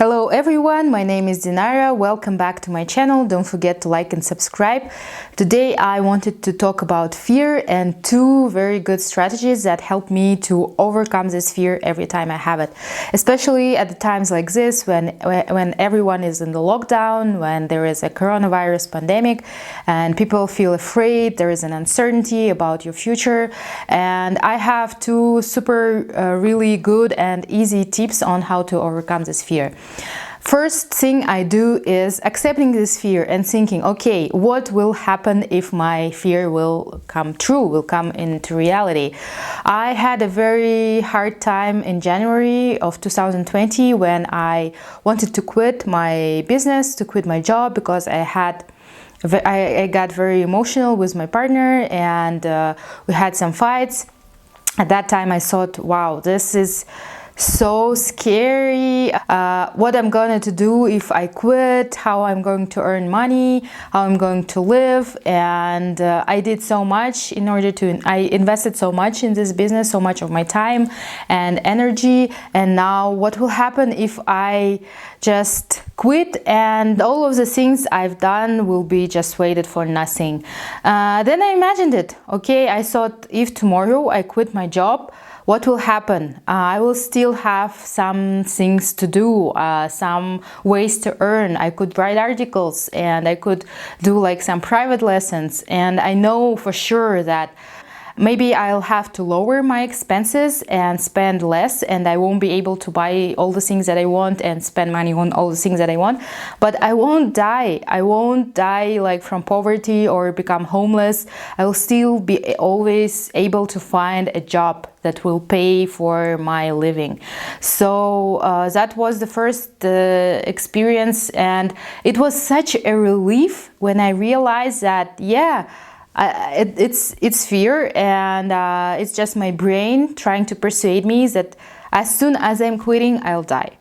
Hello everyone, my name is Dinara. Welcome back to my channel. Don't forget to like and subscribe. Today I wanted to talk about fear and two very good strategies that help me to overcome this fear every time I have it. Especially at the times like this when everyone is in the lockdown, when there is a coronavirus pandemic and people feel afraid, there is an uncertainty about your future. And I have two really good and easy tips on how to overcome this fear. First thing I do is accepting this fear and thinking, okay, what will happen if my fear will come true, will come into reality? I had a very hard time in January of 2020 when I wanted to quit my business, to quit my job, because I got very emotional with my partner and we had some fights. At that time I thought, wow, this is so scary. What I'm going to do if I quit, how I'm going to earn money, how I'm going to live. And I did so much I invested so much in this business, so much of my time and energy. And now what will happen if I just quit and all of the things I've done will be just wasted for nothing? Then I imagined it. Okay, I thought, if tomorrow I quit my job, what will happen? I will still have some things to do, some ways to earn. I could write articles and I could do like some private lessons. And I know for sure that maybe I'll have to lower my expenses and spend less, and I won't be able to buy all the things that I want and spend money on all the things that I want. But I won't die. I won't die like from poverty or become homeless. I will still be always able to find a job that will pay for my living. So that was the first experience, and it was such a relief when I realized that, yeah, it's fear, and it's just my brain trying to persuade me that as soon as I'm quitting, I'll die.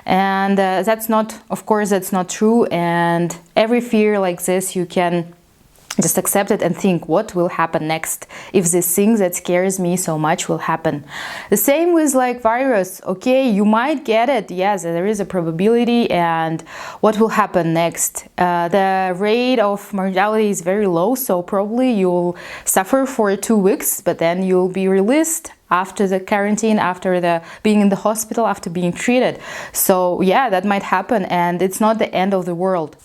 And that's not, of course, that's not true. And every fear like this, you can just accept it and think, what will happen next if this thing that scares me so much will happen? The same with like virus. Okay, you might get it. Yes, there is a probability. And what will happen next? The rate of mortality is very low, so probably you'll suffer for 2 weeks, but then you'll be released after the quarantine, after being in the hospital, after being treated. So yeah, that might happen, and it's not the end of the world.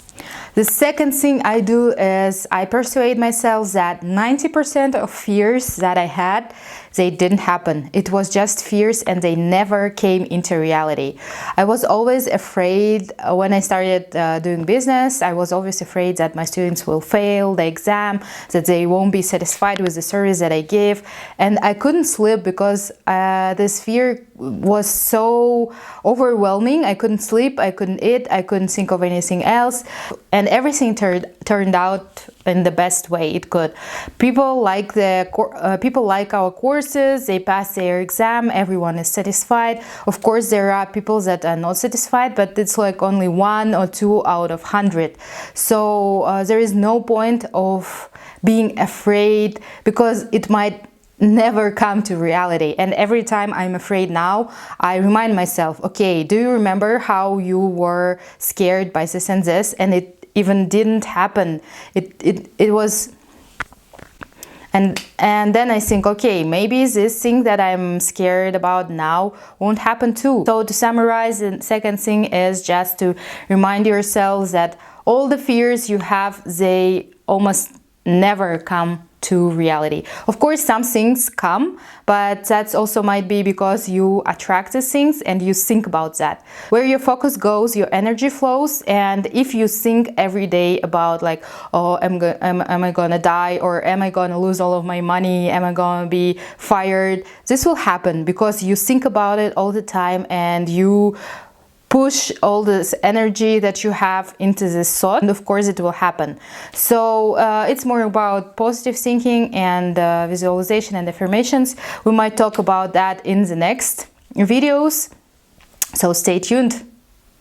The second thing I do is I persuade myself that 90% of fears that I had, they didn't happen. It was just fears and they never came into reality. I was always afraid when I started doing business. I was always afraid that my students will fail the exam, that they won't be satisfied with the service that I give. And I couldn't sleep because this fear was so overwhelming. I couldn't sleep, I couldn't eat, I couldn't think of anything else. And everything turned out in the best way it could. People like our courses, they pass their exam, everyone is satisfied. Of course, there are people that are not satisfied, but it's like only 1 or 2 out of 100. So there is no point of being afraid, because it might never come to reality. And every time I'm afraid now, I remind myself, okay, do you remember how you were scared by this and this, and it even didn't happen? It was, and then I think, okay, maybe this thing that I'm scared about now won't happen too. So to summarize, the second thing is just to remind yourselves that all the fears you have, they almost never come to reality. Of course, some things come, but that's also might be because you attract these things and you think about that. Where your focus goes, your energy flows. And if you think every day about like, oh, am I gonna die, or am I gonna lose all of my money, am I gonna be fired, this will happen because you think about it all the time and you push all this energy that you have into this thought, and of course it will happen. So it's more about positive thinking and visualization and affirmations. We might talk about that in the next videos, so stay tuned.